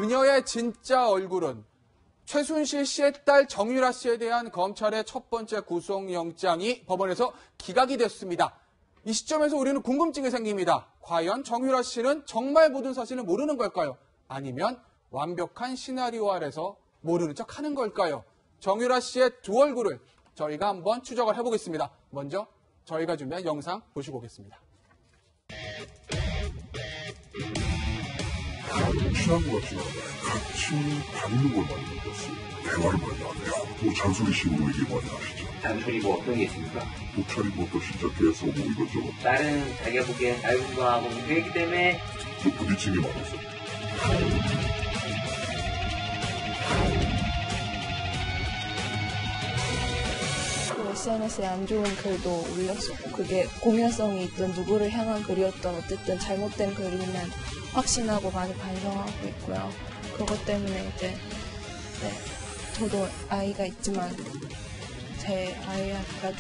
그녀의 진짜 얼굴은 최순실 씨의 딸 정유라 씨에 대한 검찰의 첫 번째 구속영장이 법원에서 기각이 됐습니다. 이 시점에서 우리는 궁금증이 생깁니다. 과연 정유라 씨는 정말 모든 사실을 모르는 걸까요? 아니면 완벽한 시나리오 아래서 모르는 척 하는 걸까요? 정유라 씨의 두 얼굴을 저희가 한번 추적을 해보겠습니다. 먼저 저희가 준비한 영상 보시고 오겠습니다. 취한 것 같지만 같이 다니는 걸 많이 느꼈어요. 대화를 많이 안 해요. 또 잔소리식으로 얘기 많이 하시죠. 잔소리 뭐 어떤 게 있습니까? 옷차림부터 시작해서 뭐 이것저것 딸은 자기가 보기엔 알고하고 그랬기 때문에 또 부딪힌 게 많았어요. SNS에 안 좋은 글도 올렸었고 그게 공연성이 있던 누구를 향한 글이었던 어쨌든 잘못된 글이면 확신하고 많이 반성하고 있고요. 그것 때문에 이제 저도 아이가 있지만 제 아이한테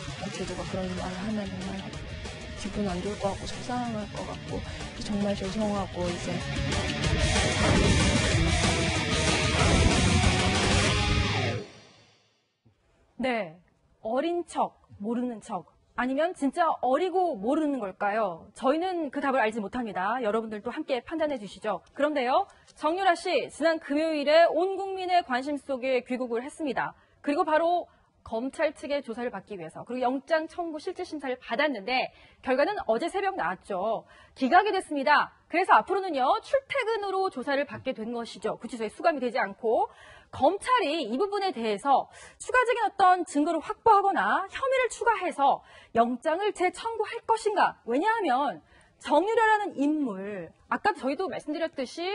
누가 그런 말을 하면 정말 기분 안 좋을 것 같고 속상할 것 같고 정말 죄송하고 이제 네. 어린 척, 모르는 척, 아니면 진짜 어리고 모르는 걸까요? 저희는 그 답을 알지 못합니다. 여러분들도 함께 판단해 주시죠. 그런데요, 정유라 씨, 지난 금요일에 온 국민의 관심 속에 귀국을 했습니다. 그리고 바로 검찰 측의 조사를 받기 위해서, 그리고 영장 청구 실질심사를 받았는데, 결과는 어제 새벽 나왔죠. 기각이 됐습니다. 그래서 앞으로는요, 출퇴근으로 조사를 받게 된 것이죠. 구치소에 수감이 되지 않고. 검찰이 이 부분에 대해서 추가적인 어떤 증거를 확보하거나 혐의를 추가해서 영장을 재청구할 것인가? 왜냐하면 정유라라는 인물, 아까 저희도 말씀드렸듯이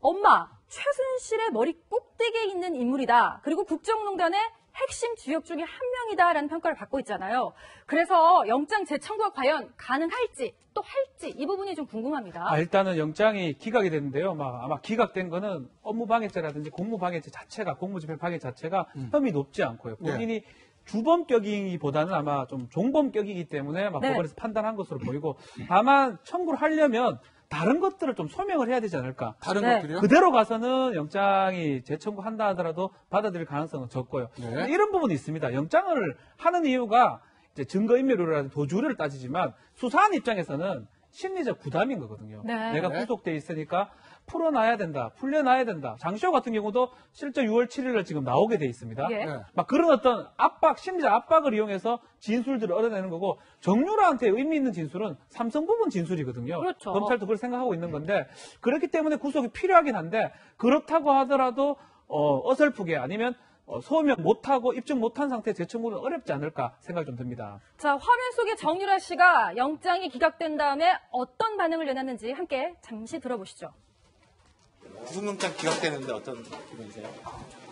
엄마 최순실의 머리 꼭대기에 있는 인물이다. 그리고 국정농단의 핵심 주역 중에 한 명이다라는 평가를 받고 있잖아요. 그래서 영장 재청구가 과연 가능할지 또 할지 이 부분이 좀 궁금합니다. 일단은 영장이 기각이 됐는데요. 아마 기각된 거는 업무방해죄라든지 공무방해죄 자체가 공무집행 자체가 혐의 높지 않고요. 본인이 주범격이기보다는 아마 좀 종범격이기 때문에 법원에서 판단한 것으로 보이고 다만 청구를 하려면 다른 것들을 좀 소명을 해야 되지 않을까. 다른 것들이요? 그대로 가서는 영장이 재청구한다 하더라도 받아들일 가능성은 적고요. 이런 부분이 있습니다. 영장을 하는 이유가 이제 증거인멸이라든지 도주를 따지지만 수사한 입장에서는 심리적 부담인 거거든요. 내가 구속돼 있으니까 풀어놔야 된다, 풀려놔야 된다. 장시호 같은 경우도 실제 6월 7일을 지금 나오게 돼 있습니다. 막 그런 어떤 압박, 심리적 압박을 이용해서 진술들을 얻어내는 거고 정유라한테 의미 있는 진술은 삼성 부분 진술이거든요. 그렇죠. 검찰도 그걸 생각하고 있는 건데 그렇기 때문에 구속이 필요하긴 한데 그렇다고 하더라도 어설프게 아니면 소명 못하고 입증 못한 상태에 재청구는 어렵지 않을까 생각이 좀 듭니다. 자, 화면 속의 정유라 씨가 영장이 기각된 다음에 어떤 반응을 내놨는지 함께 잠시 들어보시죠. 구속영장 기각되는데 어떤 기분이세요?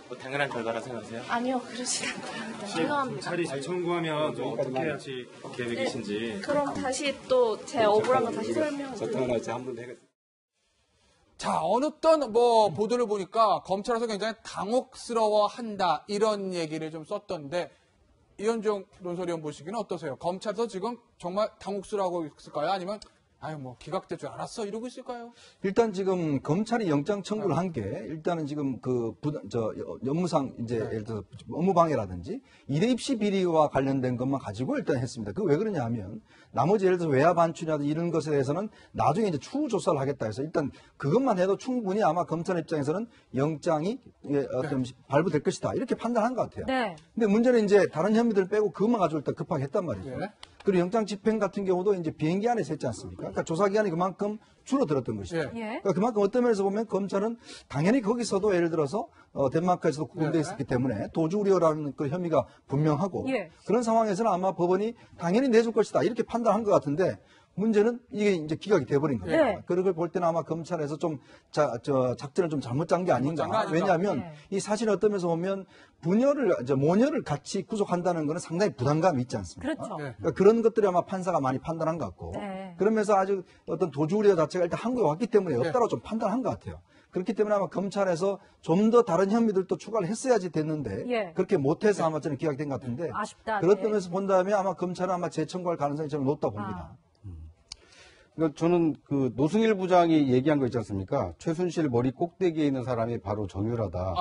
뭐 당연한 결과라 생각하세요? 아니요 그러지 않고요. 죄송합니다. 검찰이 재청구하면 또 어떻게 하실 계획이신지. 그럼 다시 또 제 억울한 거 다시 설명을 저통하나 한번 해야겠다. 자, 어느 보도를 보니까 검찰에서 굉장히 당혹스러워한다 이런 얘기를 좀 썼던데 이현종 논설위원 보시기는 어떠세요? 검찰에서 지금 정말 당혹스러워하고 있을까요? 아니면 기각될 줄 알았어 이러고 있을까요? 일단 지금 검찰이 영장 청구를 한 게 일단은 지금 업무상 이제 예를 들어서 업무방해라든지 이대 입시 비리와 관련된 것만 가지고 일단 했습니다. 그 왜 그러냐 하면 나머지 예를 들어서 외화 반출이라든지 이런 것에 대해서는 나중에 이제 추후 조사를 하겠다 해서 일단 그것만 해도 충분히 아마 검찰 입장에서는 영장이 어떤 발부될 것이다 이렇게 판단한 것 같아요. 근데 문제는 이제 다른 혐의들 빼고 그것만 가지고 일단 급하게 했단 말이죠. 그리고 영장 집행 같은 경우도 이제 비행기 안에서 했지 않습니까? 그러니까 조사 기간이 그만큼 줄어들었던 것이죠. 그러니까 그만큼 어떤 면에서 보면 검찰은 당연히 거기서도 예를 들어서 덴마크에서도 구금되어 있었기 때문에 도주 우려라는 그 혐의가 분명하고 그런 상황에서는 아마 법원이 당연히 내줄 것이다 이렇게 판단한 것 같은데 문제는 이게 이제 기각이 돼버린 거예요. 그런 걸 볼 때는 아마 검찰에서 좀 작전을 좀 잘못 짠 게 아닌가. 왜냐하면 이 사실 어떤 면에서 보면 모녀를 같이 구속한다는 거는 상당히 부담감이 있지 않습니까? 그렇죠. 그러니까 그런 것들이 아마 판사가 많이 판단한 것 같고 그러면서 아주 어떤 도주 우려 자체가 일단 한국에 왔기 때문에 없다고 좀 판단한 것 같아요. 그렇기 때문에 아마 검찰에서 좀 더 다른 혐의들도 추가를 했어야지 됐는데 그렇게 못해서 아마 저는 기각된 것 같은데 아쉽다. 그런 점에서 본다면 아마 검찰은 아마 재청구할 가능성이 저는 높다 봅니다. 그러니까 저는 그 노승일 부장이 얘기한 거 있지 않습니까? 최순실 머리 꼭대기에 있는 사람이 바로 정유라다.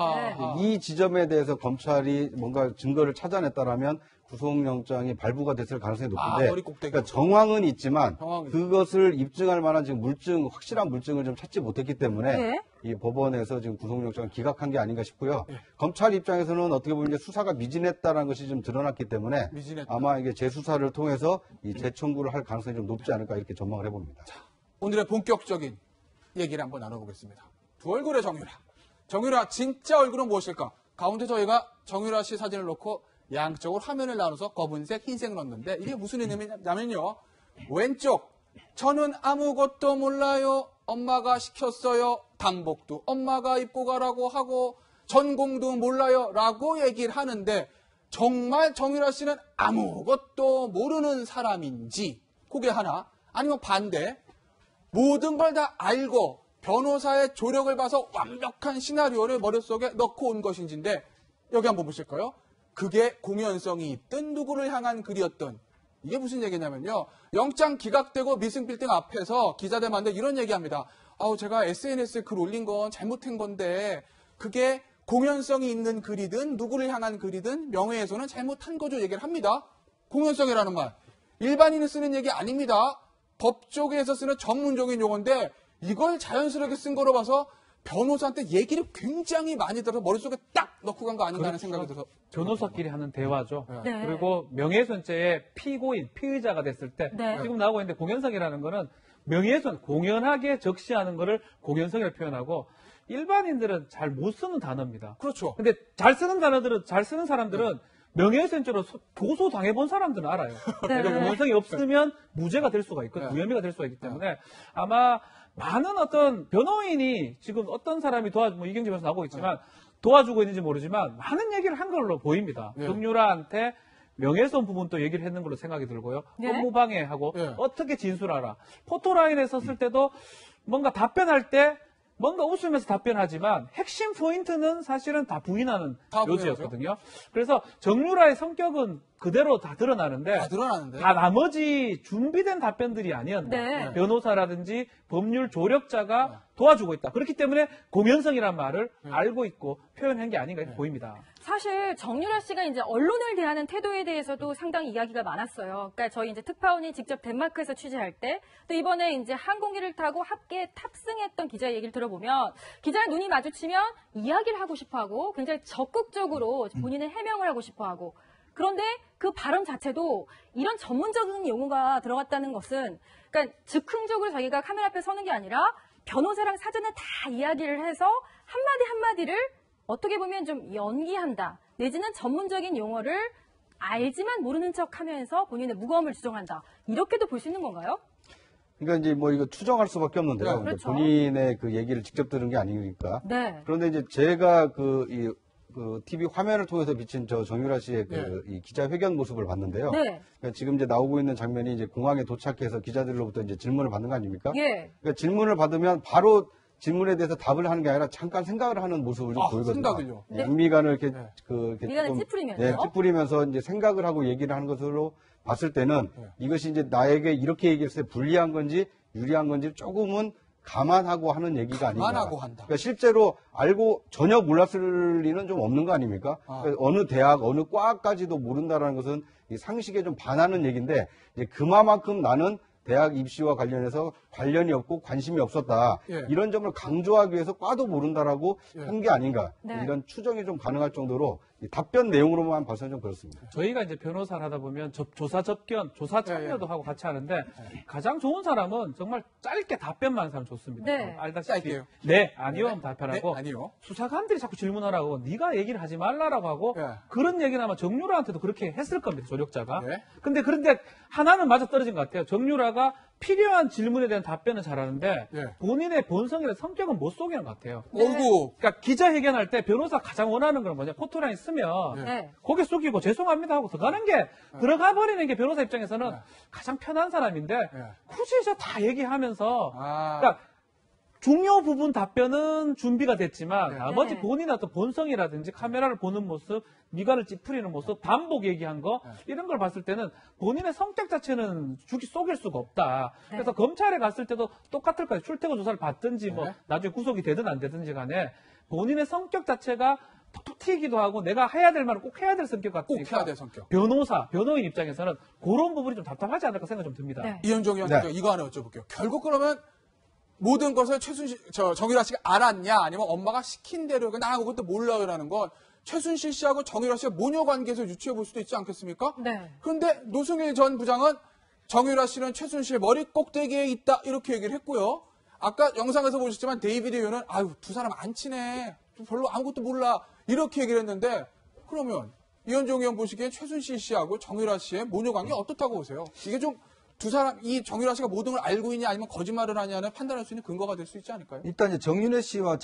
이 지점에 대해서 검찰이 뭔가 증거를 찾아냈다라면 구속영장이 발부가 됐을 가능성이 높은데, 머리 꼭대기. 그러니까 정황은 있지만 정황은 그것을 입증할 만한 지금 확실한 물증을 좀 찾지 못했기 때문에 네. 이 법원에서 지금 구속영장을 기각한 게 아닌가 싶고요. 검찰 입장에서는 어떻게 보면 이제 수사가 미진했다라는 것이 좀 드러났기 때문에 미진했다. 아마 이게 재수사를 통해서 이 재청구를 할 가능성이 좀 높지 않을까 이렇게 전망을 해봅니다. 오늘의 본격적인 얘기를 한번 나눠보겠습니다. 두 얼굴의 정유라. 정유라 진짜 얼굴은 무엇일까? 가운데 저희가 정유라 씨 사진을 놓고 양쪽으로 화면을 나눠서 검은색, 흰색 넣었는데 이게 무슨 의미냐면요. 왼쪽 저는 아무것도 몰라요. 엄마가 시켰어요. 단복도 엄마가 입고 가라고 하고 전공도 몰라요. 라고 얘기를 하는데 정말 정유라 씨는 아무것도 모르는 사람인지 그게 하나 아니면 반대 모든 걸 다 알고 변호사의 조력을 봐서 완벽한 시나리오를 머릿속에 넣고 온 것인지인데 여기 한번 보실까요? 그게 공연성이 있든 누구를 향한 글이었든 이게 무슨 얘기냐면요. 영장 기각되고 미승빌딩 앞에서 기자들 만데 이런 얘기합니다. 제가 SNS에 글 올린 건 잘못한 건데 그게 공연성이 있는 글이든 누구를 향한 글이든 명예훼손은 잘못한 거죠 얘기를 합니다. 공연성이라는 말. 일반인이 쓰는 얘기 아닙니다. 법조계에서 쓰는 전문적인 용어인데 이걸 자연스럽게 쓴 거로 봐서 변호사한테 얘기를 굉장히 많이 들어서 머릿속에 딱 넣고 간 거 아닌가 하는 생각이 들어서. 변호사끼리 하는 대화죠. 네. 그리고 명예훼손죄의 피의자가 됐을 때 네. 지금 나오고 있는데 공연성이라는 거는 명예훼손, 공연하게 적시하는 거를 공연성이라고 표현하고 일반인들은 잘 못 쓰는 단어입니다. 그렇죠. 근데 잘 쓰는 사람들은 명예훼손죄로 고소 당해본 사람들은 알아요. 네. 그러니까 공연성이 없으면 무죄가 될 수가 있고 무혐의가 될 수가 있기 때문에 아마 많은 어떤 변호인이 지금 어떤 사람이 이경재 변호사 나오고 있지만 도와주고 있는지 모르지만 많은 얘기를 한 걸로 보입니다. 정유라한테 명예훼손 부분도 얘기를 했는 걸로 생각이 들고요. 네. 업무방해하고 어떻게 진술하라. 포토라인에 섰을 때도 뭔가 답변할 때 뭔가 웃으면서 답변하지만 핵심 포인트는 사실은 다 부인하는 요지였거든요. 그래서 정유라의 성격은 그대로 다 드러나는데 다 나머지 준비된 답변들이 아니었나. 네. 변호사라든지 법률 조력자가 도와주고 있다. 그렇기 때문에 공연성이란 말을 알고 있고 표현한 게 아닌가 이렇게 보입니다. 사실 정유라 씨가 이제 언론을 대하는 태도에 대해서도 상당히 이야기가 많았어요. 그러니까 저희 이제 특파원이 직접 덴마크에서 취재할 때, 또 이번에 이제 항공기를 타고 함께 탑승했던 기자의 얘기를 들어보면 기자의 눈이 마주치면 이야기를 하고 싶어하고 굉장히 적극적으로 본인의 해명을 하고 싶어하고. 그런데 그 발언 자체도 이런 전문적인 용어가 들어갔다는 것은 그러니까 즉흥적으로 자기가 카메라 앞에 서는 게 아니라 변호사랑 사전에 다 이야기를 해서 한마디 한마디를 어떻게 보면 좀 연기한다. 내지는 전문적인 용어를 알지만 모르는 척하면서 본인의 무거움을 주장한다. 이렇게도 볼 수 있는 건가요? 그러니까 이제 뭐 이거 추정할 수밖에 없는데요. 그렇죠. 본인의 그 얘기를 직접 들은 게 아니니까. 네. 그런데 이제 제가 그 TV 화면을 통해서 비친 저 정유라 씨의 이 기자회견 모습을 봤는데요. 네. 그러니까 지금 이제 나오고 있는 장면이 이제 공항에 도착해서 기자들로부터 이제 질문을 받는 거 아닙니까? 예. 그러니까 질문을 받으면 바로 질문에 대해서 답을 하는 게 아니라 잠깐 생각을 하는 모습을 좀 보이거든요. 생각을요? 양미간을 이렇게 미간을 찌푸리면서. 찌푸리면서 이제 생각을 하고 얘기를 하는 것으로 봤을 때는 이것이 이제 나에게 이렇게 얘기했을 때 불리한 건지 유리한 건지 조금은 감안하고 하는 얘기가 아닌가. 감안하고 한다. 그러니까 실제로 알고 전혀 몰랐을 리는 좀 없는 거 아닙니까? 그러니까 어느 대학, 어느 과까지도 모른다라는 것은 이 상식에 좀 반하는 얘기인데 이제 그만큼 나는 대학 입시와 관련해서 관련이 없고 관심이 없었다. 이런 점을 강조하기 위해서 과도 모른다라고 한 게 아닌가. 네. 이런 추정이 좀 가능할 정도로 이 답변 내용으로만 봐서는 좀 그렇습니다. 저희가 이제 변호사를 하다 보면 조사 접견, 조사 참여도 하고 같이 하는데 가장 좋은 사람은 정말 짧게 답변만 하는 사람 좋습니다. 네. 알다시피 짧게요? 네, 아니요 하면 답변하고 네, 아니요. 수사관들이 자꾸 질문하라고 네가 얘기를 하지 말라라고 하고 그런 얘기는 아마 정유라한테도 그렇게 했을 겁니다. 조력자가. 근데 하나는 맞아 떨어진 것 같아요. 정유라가 필요한 질문에 대한 답변은 잘하는데 본인의 본성이나 성격은 못 속이는 것 같아요. 그러니까 기자회견할 때 변호사 가장 원하는 건 뭐냐? 포토라인 쓰면 고개 숙이고 죄송합니다 하고 들어가는 게 들어가 버리는 게 변호사 입장에서는 가장 편한 사람인데 굳이 다 얘기하면서 그러니까 중요 부분 답변은 준비가 됐지만 나머지 네. 본인의 어떤 본성이라든지 카메라를 보는 모습, 미간을 찌푸리는 모습, 반복 얘기한 거 이런 걸 봤을 때는 본인의 성격 자체는 속일 수가 없다. 그래서 검찰에 갔을 때도 똑같을 거예요. 출퇴근 조사를 받든지 뭐 나중에 구속이 되든 안 되든지 간에 본인의 성격 자체가 툭툭 튀기도 하고 내가 해야 될 말을 꼭 해야 될 성격 같으니까 꼭 해야 될 성격. 변호인 입장에서는 그런 부분이 좀 답답하지 않을까 생각 좀 듭니다. 네. 이현정 의원님 이거 하나 여쭤볼게요. 결국 그러면 모든 것을 정유라 씨가 알았냐 아니면 엄마가 시킨 대로 나 그것도 몰라요라는 건 최순실 씨하고 정유라 씨가 모녀 관계에서 유추해 볼 수도 있지 않겠습니까? 네. 그런데 노승일 전 부장은 정유라 씨는 최순실 머리 꼭대기에 있다 이렇게 얘기를 했고요. 아까 영상에서 보셨지만 데이비드 의원은 아유 두 사람 안 친해. 별로 아무것도 몰라. 이렇게 얘기를 했는데 그러면 이현정 의원 보시기엔 최순실 씨하고 정유라 씨의 모녀 관계 어떻다고 보세요? 이게 좀 두 사람, 이 정유라 씨가 모든 걸 알고 있냐 아니면 거짓말을 하냐는 판단할 수 있는 근거가 될 수 있지 않을까요? 일단 이제 정윤혜 씨와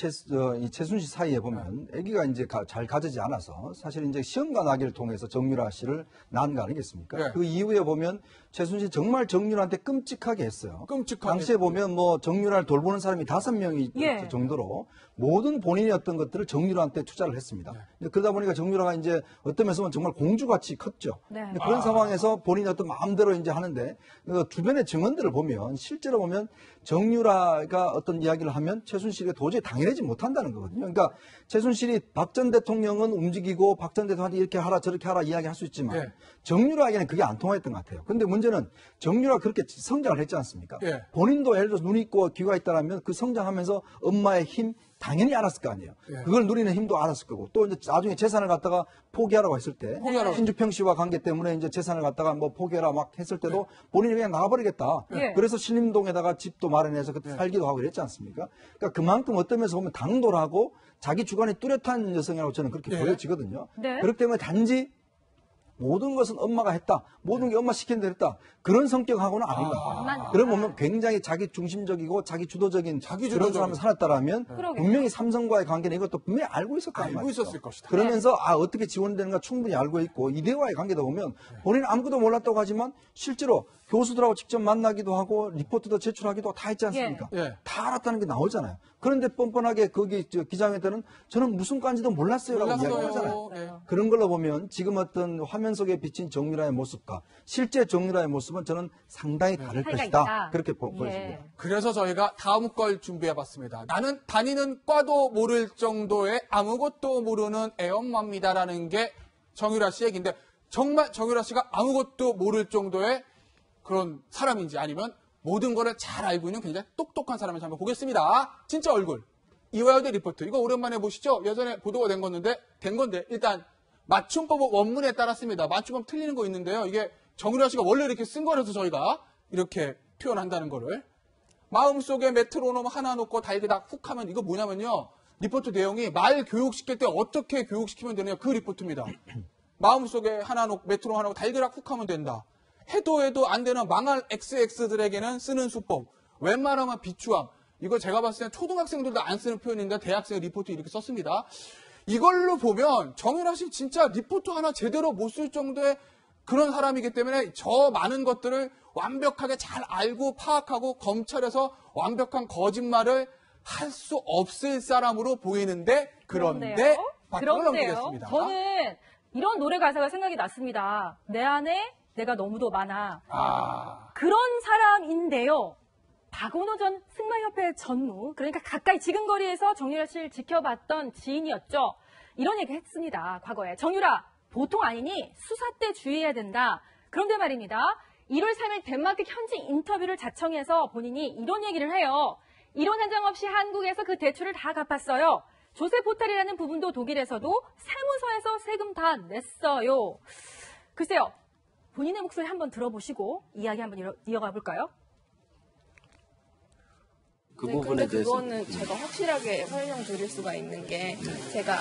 이 최순실 사이에 보면 아기가 이제 잘 가지지 않아서 사실 이제 시험과 나기를 통해서 정유라 씨를 낳은 거 아니겠습니까? 네. 그 이후에 보면 최순실 정말 정유라한테 끔찍하게 했어요. 끔찍하게 당시에 했어요. 보면 뭐 정유라를 돌보는 사람이 5명이 예. 정도로 모든 본인이 어떤 것들을 정유라한테 투자를 했습니다. 근데 그러다 보니까 정유라가 이제 어떤 면에서 보면 정말 공주같이 컸죠. 네. 근데 그런 상황에서 본인이 어떤 마음대로 이제 하는데 그 주변의 증언들을 보면 실제로 보면 정유라가 어떤 이야기를 하면 최순실이 도저히 당해내지 못한다는 거거든요. 그러니까 최순실이 박 전 대통령은 움직이고 박 전 대통령한테 이렇게 하라 저렇게 하라 이야기할 수 있지만 네. 정유라에게는 그게 안 통했던 것 같아요. 근데 문제는 정유라가 그렇게 성장을 했지 않습니까? 네. 본인도 예를 들어서 눈이 있고 귀가 있다라면 그 성장하면서 엄마의 힘 당연히 알았을 거 아니에요. 네. 그걸 누리는 힘도 알았을 거고 또 이제 나중에 재산을 갖다가 포기하라고 했을 때 포기하라고. 신주평 씨와 관계 때문에 이제 재산을 갖다가 뭐 포기해라 막 했을 때도 본인이 그냥 나가버리겠다. 네. 그래서 신림동에다가 집도 마련해서 그때 살기도 하고 이랬지 않습니까? 그러니까 그만큼 어떤 면에서 보면 당돌하고 자기 주관이 뚜렷한 여성이라고 저는 그렇게 네. 보여지거든요. 네. 그렇기 때문에 단지 모든 것은 엄마가 했다. 모든 게 엄마 시킨 대로 했다. 그런 성격하고는 아니다. 그런 보면 굉장히 자기 중심적이고 자기 주도적인 그런 사람을 살았다라면 그러게요. 분명히 삼성과의 관계는 이것도 분명히 알고 있었단 말이죠. 알고 있었을 것이다. 그러면서 어떻게 지원되는가 충분히 알고 있고 이대와의 관계다 보면 본인은 아무것도 몰랐다고 하지만 실제로 교수들하고 직접 만나기도 하고 리포트도 제출하기도 다 했지 않습니까? 예. 다 알았다는 게 나오잖아요. 그런데 뻔뻔하게 거기 기자회 때는 저는 무슨 과인지도 몰랐어요라고 이야기하잖아요. 몰랐어요. 네. 그런 걸로 보면 지금 어떤 화면 속에 비친 정유라의 모습과 실제 정유라의 모습은 저는 상당히 다를 차이가 것이다. 있다. 그렇게 예. 보여집니다. 그래서 저희가 다음 걸 준비해봤습니다. 나는 다니는 과도 모를 정도의 아무것도 모르는 애엄마입니다라는 게 정유라 씨 얘기인데 정말 정유라 씨가 아무것도 모를 정도의 그런 사람인지 아니면 모든 거를 잘 알고 있는 굉장히 똑똑한 사람인지 한번 보겠습니다. 진짜 얼굴. 이화여대 리포트. 이거 오랜만에 보시죠? 예전에 보도가 된 건데 일단 맞춤법은 원문에 따랐습니다. 맞춤법 틀리는 거 있는데요. 이게 정유라 씨가 원래 이렇게 쓴 거라서 저희가 이렇게 표현한다는 거를. 마음속에 메트로놈 하나 놓고 달그닥 훅 하면 이거 뭐냐면요. 리포트 내용이 말 교육시킬 때 어떻게 교육시키면 되느냐 그 리포트입니다. 마음속에 메트로놈 하나 놓고 달그닥 훅 하면 된다. 해도 안 되는 망할 XX들에게는 쓰는 수법. 웬만하면 비추함. 이거 제가 봤을 때 초등학생들도 안 쓰는 표현인데 대학생 리포트 이렇게 썼습니다. 이걸로 보면 정유라 씨 진짜 리포트 하나 제대로 못 쓸 정도의 그런 사람이기 때문에 저 많은 것들을 완벽하게 잘 알고 파악하고 검찰에서 완벽한 거짓말을 할 수 없을 사람으로 보이는데 그런데 바탕을 넘기겠습니다. 저는 이런 노래 가사가 생각이 났습니다. 내 안에 내가 너무도 많아. 그런 사람인데요. 박원호 전 승마협회 전무, 그러니까 가까이 지근거리에서 정유라 씨를 지켜봤던 지인이었죠. 이런 얘기 했습니다. 과거에. 정유라, 보통 아니니 수사 때 주의해야 된다. 그런데 말입니다. 1월 3일 덴마크 현지 인터뷰를 자청해서 본인이 이런 얘기를 해요. 이론 한 장 없이 한국에서 그 대출을 다 갚았어요. 조세 포탈이라는 부분도 독일에서도 사무소에서 세금 다 냈어요. 글쎄요. 본인의 목소리 한번 들어보시고 이야기 한번 이어가 볼까요? 그 네, 부분에 근데 대해서 그거는 제가 확실하게 설명드릴 수가 있는 게 제가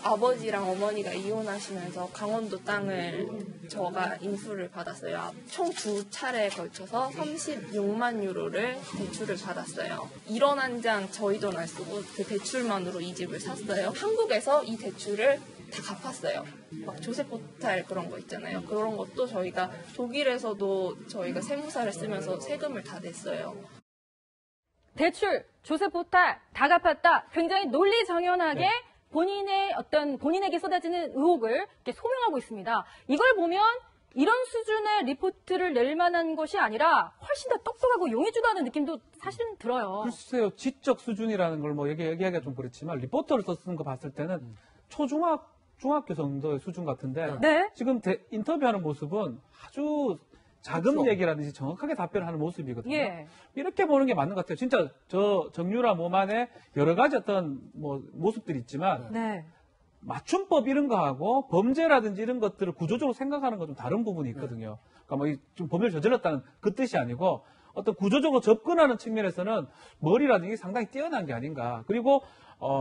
아버지랑 어머니가 이혼하시면서 강원도 땅을 저가 인수를 받았어요. 총 2차례에 걸쳐서 36만 유로를 대출을 받았어요. 1원 한 장 저희 돈 안 쓰고 그 대출만으로 이 집을 샀어요. 한국에서 이 대출을 다 갚았어요. 막 조세포탈 그런 거 있잖아요. 그런 것도 저희가 독일에서도 저희가 세무사를 쓰면서 세금을 다 냈어요. 대출, 조세 포탈 다 갚았다. 굉장히 논리정연하게 본인에게 쏟아지는 의혹을 이렇게 소명하고 있습니다. 이걸 보면 이런 수준의 리포트를 낼 만한 것이 아니라 훨씬 더 똑똑하고 용의주도 하는 느낌도 사실은 들어요. 글쎄요, 지적 수준이라는 걸 뭐 얘기하기가 좀 그렇지만 리포터를 썼는 거 봤을 때는 중학교 정도의 수준 같은데 네. 지금 인터뷰하는 모습은 아주 작은 그렇죠. 얘기라든지 정확하게 답변하는 모습이거든요. 예. 이렇게 보는 게 맞는 것 같아요. 진짜 저 정유라 몸 안에 여러 가지 어떤 뭐 모습들이 있지만 네. 맞춤법 이런 거하고 범죄라든지 이런 것들을 구조적으로 생각하는 건 좀 다른 부분이 있거든요. 그러니까 뭐 좀 범죄를 저질렀다는 그 뜻이 아니고 어떤 구조적으로 접근하는 측면에서는 머리라든지 상당히 뛰어난 게 아닌가. 그리고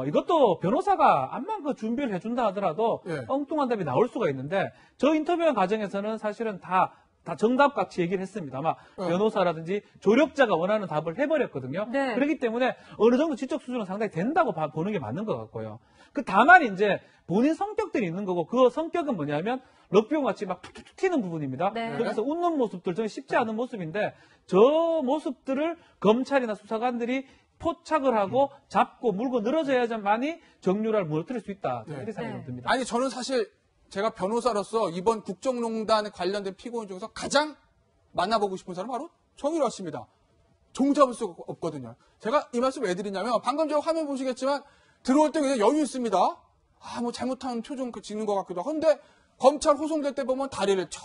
이것도 변호사가 암만 그 준비를 해준다 하더라도 엉뚱한 답이 나올 수가 있는데 저 인터뷰한 과정에서는 사실은 다 정답같이 얘기를 했습니다. 아마 변호사라든지 조력자가 원하는 답을 해버렸거든요. 네. 그렇기 때문에 어느 정도 지적 수준은 상당히 된다고 보는 게 맞는 것 같고요. 다만 이제 본인 성격들이 있는 거고 그 성격은 뭐냐면 럭비공 같이 막 툭툭툭 튀는 부분입니다. 네. 그래서 웃는 모습들 저는 쉽지 않은 모습인데 저 모습들을 검찰이나 수사관들이 포착을 하고 잡고 물고 늘어져야만이 정유라를 무너뜨릴 수 있다. 이렇게 생각이 듭니다. 아니 저는 사실 제가 변호사로서 이번 국정농단 관련된 피고인 중에서 가장 만나보고 싶은 사람은 바로 정유라 씨입니다. 종잡을 수가 없거든요. 제가 이 말씀 왜 드리냐면 방금 저 화면 보시겠지만 들어올 때 그냥 여유 있습니다. 뭐 잘못한 표정 짓는 것 같기도 하고. 근데 검찰 호송될 때 보면 다리를 척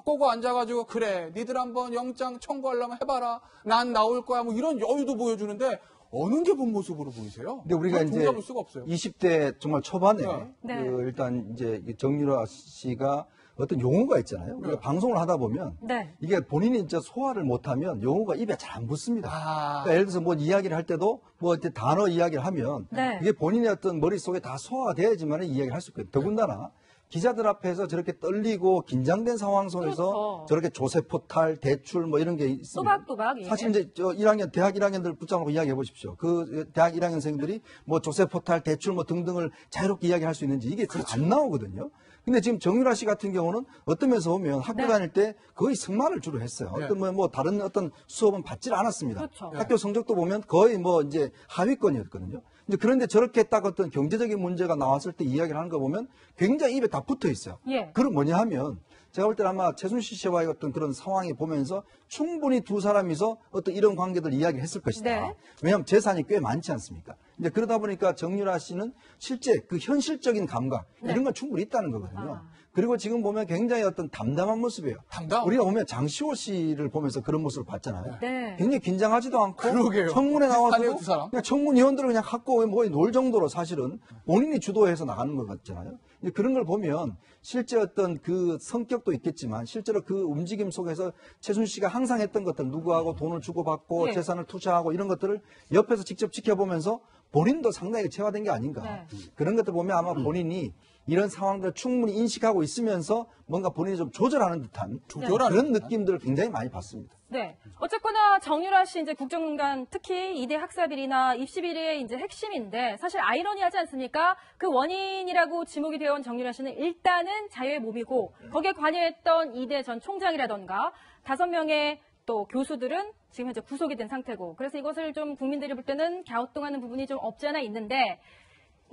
꼬고 앉아가지고 그래 니들 한번 영장 청구하려면 해봐라. 난 나올 거야. 뭐 이런 여유도 보여주는데 어느 게 본 모습으로 보이세요? 근데 우리가 이제 종잡을 수가 없어요. 20대 정말 초반에 네. 일단 이제 정유라 씨가 어떤 용어가 있잖아요. 우리가 방송을 하다 보면 네. 이게 본인이 진짜 소화를 못하면 용어가 입에 잘 안 붙습니다. 그러니까 예를 들어서 뭐 이야기를 할 때도 뭐 이렇게 단어 이야기를 하면 네. 이게 본인의 어떤 머릿속에 다 소화돼야지만 이야기를 할 수 있거든요. 더군다나 기자들 앞에서 저렇게 떨리고 긴장된 상황 속에서 그렇죠. 저렇게 조세 포탈, 대출 뭐 이런 게 있습니다. 또박또박. 예. 사실 이제 대학 1학년들 붙잡고 이야기해 보십시오. 그 대학 1학년생들이 뭐 조세 포탈, 대출 뭐 등등을 자유롭게 이야기할 수 있는지 이게 잘 안 나오거든요. 근데 지금 정유라 씨 같은 경우는 어떤 면에서 보면 학교 다닐 때 거의 승마를 주로 했어요. 어떤 뭐 다른 어떤 수업은 받질 않았습니다. 그렇죠. 학교 성적도 보면 거의 뭐 이제 하위권이었거든요. 이제 그런데 저렇게 딱 어떤 경제적인 문제가 나왔을 때 이야기를 하는 거 보면 굉장히 입에 다 붙어 있어요. 예. 그건 뭐냐 하면 제가 볼 때는 아마 최순실 씨와의 어떤 그런 상황이 보면서 충분히 두 사람이서 어떤 이런 관계들 이야기를 했을 것이다. 네. 왜냐하면 재산이 꽤 많지 않습니까? 이제 그러다 보니까 정유라 씨는 실제 그 현실적인 감각 이런 건 충분히 있다는 거거든요. 그리고 지금 보면 굉장히 어떤 담담한 모습이에요. 우리가 보면 장시호 씨를 보면서 그런 모습을 봤잖아요. 네. 굉장히 긴장하지도 않고 그러게요. 청문회 나와서도 두 사람. 그냥 청문위원들을 그냥 갖고 뭐 놀 정도로 사실은 본인이 주도해서 나가는 것 같잖아요. 이제 그런 걸 보면 실제 어떤 그 성격도 있겠지만 실제로 그 움직임 속에서 최순실 씨가 항상 했던 것들 누구하고 돈을 주고받고 예. 재산을 투자하고 이런 것들을 옆에서 직접 지켜보면서 본인도 상당히 체화된 게 아닌가. 네. 그런 것들 보면 아마 본인이 이런 상황들을 충분히 인식하고 있으면서 뭔가 본인이 좀 조절하는 듯한 그런 느낌들을 굉장히 많이 봤습니다. 네. 어쨌거나 정유라 씨 이제 국정농단 특히 이대 학사비리나 입시 비리의 이제 핵심인데 사실 아이러니하지 않습니까? 그 원인이라고 지목이 되어 온 정유라 씨는 일단은 자유의 몸이고 거기에 관여했던 이대 전 총장이라던가 5명의 또 교수들은 지금 현재 구속이 된 상태고 그래서 이것을 좀 국민들이 볼 때는 갸우뚱하는 부분이 좀 없지 않아 있는데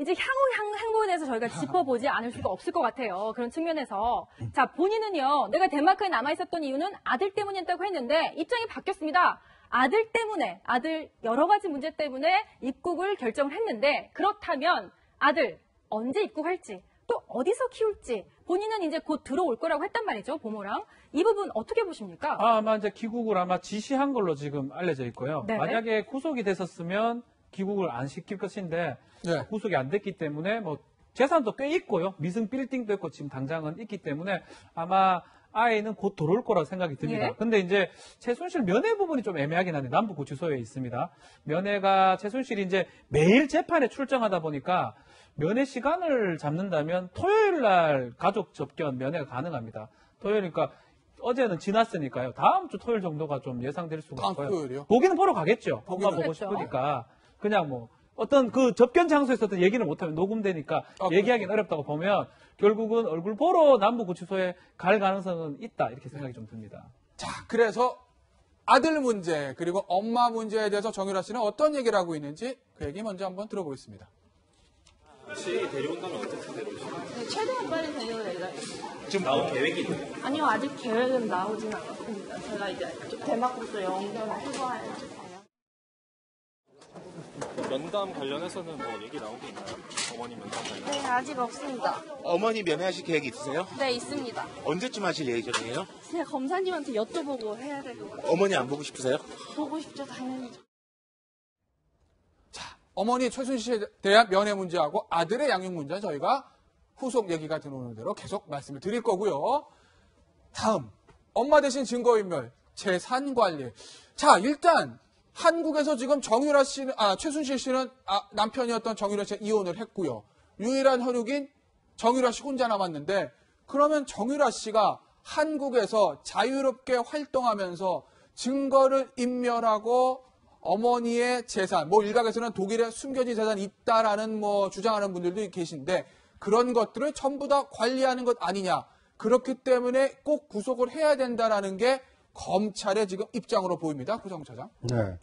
이제 향후 행보에 대해서 저희가 짚어보지 않을 수가 없을 것 같아요. 그런 측면에서. 자, 본인은요, 내가 덴마크에 남아있었던 이유는 아들 때문이었다고 했는데 입장이 바뀌었습니다. 아들 때문에, 아들 여러 가지 문제 때문에 입국을 결정을 했는데 그렇다면 아들 언제 입국할지 또 어디서 키울지 본인은 이제 곧 들어올 거라고 했단 말이죠. 보모랑. 이 부분 어떻게 보십니까? 아마 이제 귀국을 아마 지시한 걸로 지금 알려져 있고요. 네. 만약에 구속이 됐었으면 귀국을 안 시킬 것인데 구속이 안 됐기 때문에 뭐 재산도 꽤 있고요. 미승 빌딩도 있고 지금 당장은 있기 때문에 아마 아이는 곧 들어올 거라고 생각이 듭니다. 예. 근데 이제 최순실 면회 부분이 좀 애매하긴 한데 남부구치소에 있습니다. 면회가 최순실이 이제 매일 재판에 출정하다 보니까 면회 시간을 잡는다면 토요일 날 가족 접견 면회가 가능합니다. 토요일이니까 어제는 지났으니까요. 다음 주 토요일 정도가 좀 예상될 수가 다음 있고요. 토요일이요? 보기는 보러 가겠죠. 엄마 보고 그렇죠. 싶으니까. 그냥 뭐 어떤 그 접견 장소에서 어떤 얘기를 못하면 녹음되니까 얘기하기는 어렵다고 보면 결국은 얼굴 보러 남부구치소에 갈 가능성은 있다 이렇게 생각이 좀 듭니다. 자, 그래서 아들 문제 그리고 엄마 문제에 대해서 정유라 씨는 어떤 얘기를 하고 있는지 그 얘기 먼저 한번 들어보겠습니다. 혹시 데려온다면 어떻게 데려오시나요? 네, 최대한 빨리 데려오겠습니다. 지금 나온 계획이 있나요? 아니요, 아직 계획은 나오진 않았습니다. 제가 이제 대마국도 연결을 해봐야죠. 면담 관련해서는 뭐 얘기 나온 게 있나요? 어머니 면담 관련. 네, 아직 없습니다. 어머니 면회하실 계획이 있으세요? 네, 있습니다. 언제쯤 하실 예정이에요? 제가 검사님한테 여쭤보고 해야 될 것 같아요. 어머니 안 보고 싶으세요? 보고 싶죠, 당연히. 어머니 최순실에 대한 면회 문제하고 아들의 양육 문제는 저희가 후속 얘기가 들어오는 대로 계속 말씀을 드릴 거고요. 다음, 엄마 대신 증거인멸, 재산관리. 자, 일단 한국에서 지금 정유라 씨는, 최순실 씨는 남편이었던 정유라 씨가 이혼을 했고요. 유일한 혈육인 정유라 씨 혼자 남았는데, 그러면 정유라 씨가 한국에서 자유롭게 활동하면서 증거를 인멸하고 어머니의 재산, 일각에서는 독일에 숨겨진 재산이 있다라는 주장하는 분들도 계신데, 그런 것들을 전부 다 관리하는 것 아니냐. 그렇기 때문에 꼭 구속을 해야 된다라는 게 검찰의 지금 입장으로 보입니다. 구정우 차장. 네.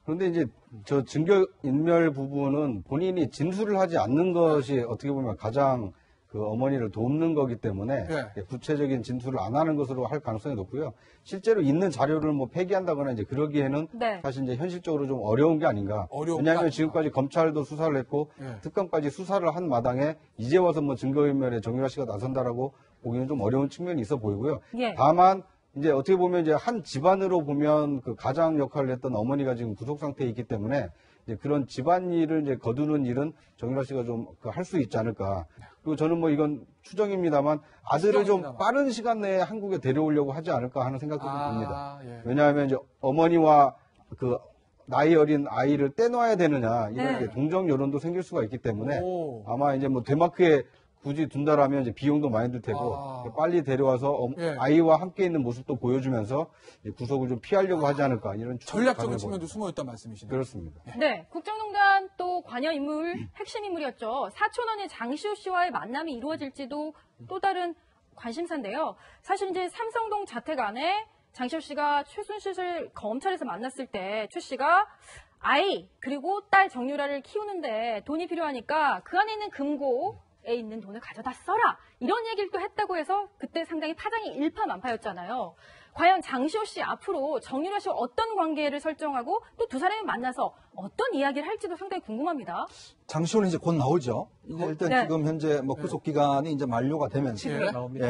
그런데 이제 저 증거인멸 부분은 본인이 진술을 하지 않는 것이 어떻게 보면 가장 그 어머니를 돕는 거기 때문에 네. 구체적인 진술을 안 하는 것으로 할 가능성이 높고요. 실제로 있는 자료를 폐기한다거나 이제 그러기에는 네. 사실 이제 현실적으로 좀 어려운 게 아닌가. 왜냐하면 지금까지 검찰도 수사를 했고 특검까지 수사를 한 마당에 이제 와서 증거인멸에 정유라 씨가 나선다라고 보기는 좀 어려운 측면이 있어 보이고요. 예. 다만 이제 어떻게 보면 이제 한 집안으로 보면 그 가장 역할을 했던 어머니가 지금 구속 상태에 있기 때문에 이제 그런 집안일을 이제 거두는 일은 정유라 씨가 좀 할 수 있지 않을까. 그리고 저는 이건 추정입니다만 아들을 좀 빠른 시간 내에 한국에 데려오려고 하지 않을까 하는 생각도 좀 듭니다. 예. 왜냐하면 이제 어머니와 그 나이 어린 아이를 떼놔야 되느냐 이런 네. 동정 여론도 생길 수가 있기 때문에 오. 아마 이제 데마크에 굳이 둔다라면 이제 비용도 많이 들 테고 빨리 데려와서 예. 아이와 함께 있는 모습도 보여주면서 이제 구속을 좀 피하려고 하지 않을까 이런 전략적인 측면도 숨어있다는 말씀이시네요. 그렇습니다. 네, 국정농단 또 관여 인물, 핵심 인물이었죠. 사촌언니 장시호 씨와의 만남이 이루어질지도 또 다른 관심사인데요. 사실 이제 삼성동 자택 안에 장시호 씨가 최순실을 검찰에서 만났을 때 최 씨가 아이 그리고 딸 정유라를 키우는데 돈이 필요하니까 그 안에 있는 금고에 있는 돈을 가져다 써라. 이런 얘기를 또 했다고 해서 그때 상당히 파장이 일파만파였잖아요. 과연 장시호 씨 앞으로 정유라 씨와 어떤 관계를 설정하고 또 두 사람이 만나서 어떤 이야기를 할지도 상당히 궁금합니다. 장시호는 이제 곧 나오죠. 이제 일단 네. 지금 현재 구속 기간이 이제 만료가 되면서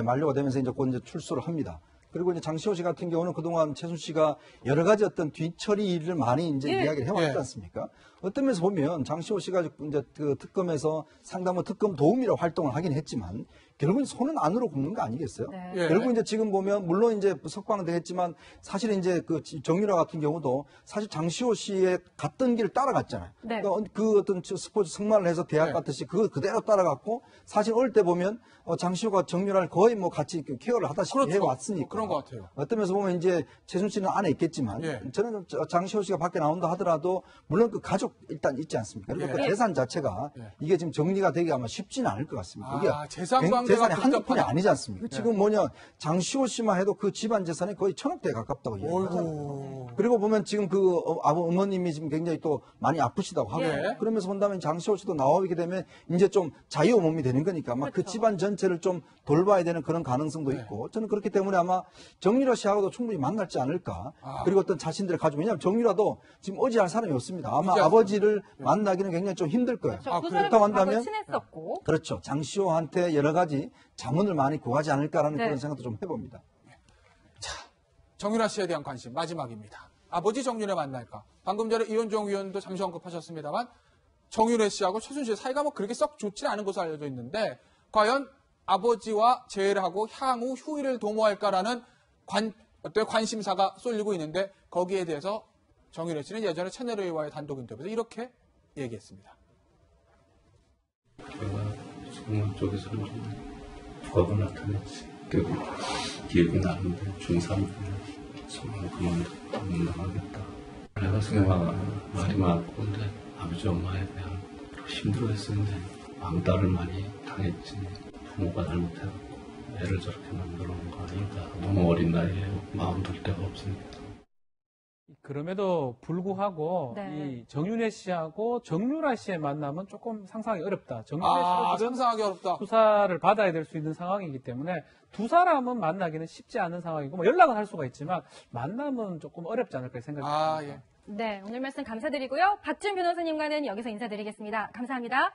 만료가 되면서 이제 곧 이제 출소를 합니다. 그리고 이제 장시호 씨 같은 경우는 그동안 최순실 씨가 여러 가지 어떤 뒤처리 일을 많이 이제 이야기를 해왔지 않습니까? 어떤 면에서 보면 장시호 씨가 이제 그 특검에서 상당히 특검 도우미로 활동을 하긴 했지만 결국은 손은 안으로 굽는 거 아니겠어요? 네. 결국 이제 지금 보면 물론 이제 석방도 했지만 사실 이제 그 정유라 같은 경우도 사실 장시호 씨의 갔던 길을 따라갔잖아요. 네. 그러니까 그 어떤 스포츠 승마를 해서 대학 갔듯이 그거 그대로 따라갔고 사실 어릴 때 보면 장시호가 정유라를 거의 같이 케어를 하다시피 해왔으니까. 그런 것 같아요. 어떤 면에서 보면 이제 최순실은 안에 있겠지만 저는 장시호 씨가 밖에 나온다 하더라도 물론 그 가족 일단 있지 않습니까? 그리고 그 재산 자체가 이게 지금 정리가 되기 아마 쉽지는 않을 것 같습니다. 이게 재산이 한두 푼이 아니지 않습니까? 지금 장시호 씨만 해도 그 집안 재산이 거의 1,000억대에 가깝다고 이야기하잖아요. 그리고 보면 지금 그 어머님이 지금 굉장히 또 많이 아프시다고 하고 그러면서 본다면 장시호 씨도 나오게 되면 이제 좀 자유 몸이 되는 거니까 아마 그 집안 전체를 좀 돌봐야 되는 그런 가능성도 있고 저는 그렇기 때문에 아마 정유라 씨하고도 충분히 만날지 않을까. 그리고 어떤 자신들의 가족. 왜냐하면 정유라도 지금 의지할 사람이 없습니다. 아마 아버지를 만나기는 굉장히 좀 힘들 거예요. 그렇다고 한다면 친했었고. 그렇죠. 장시호한테 여러 가지 자문을 많이 구하지 않을까라는 그런 생각도 좀 해봅니다. 자, 정유라 씨에 대한 관심 마지막입니다. 아버지 정유라 만날까? 방금 전에 이현종 의원도 잠시 언급하셨습니다만 정유라 씨하고 최순실 사이가 그렇게 썩 좋지 않은 것으로 알려져 있는데 과연 아버지와 재회를 하고 향후 휴일을 도모할까라는 관심사가 쏠리고 있는데 거기에 대해서 정유라 씨는 예전에 채널A와의 단독 인터뷰에서 이렇게 얘기했습니다. 제가 정말 쪽에서는 부각을 나타냈지. 그리고 기획이 나는데 중3 때 정말 그만둔다하겠다. 내가 생각 말이 많고 근데 아버지 엄마에 대한 힘들어했었는데 왕따를 많이 당했지. 부모가 잘못해갖고 애를 저렇게 만들어 놓은 거 아닌가. 너무 어린 나이에 마음 둘 데가 없으니까. 그럼에도 불구하고 네. 이 정윤혜 씨하고 정유라 씨의 만남은 조금 상상하기 어렵다. 정윤혜 씨도 지금 상상하기 어렵다. 수사를 받아야 될 수 있는 상황이기 때문에 두 사람은 만나기는 쉽지 않은 상황이고 뭐 연락은 할 수가 있지만 만남은 조금 어렵지 않을까 생각이 듭니다. 네, 오늘 말씀 감사드리고요. 박준 변호사님과는 여기서 인사드리겠습니다. 감사합니다.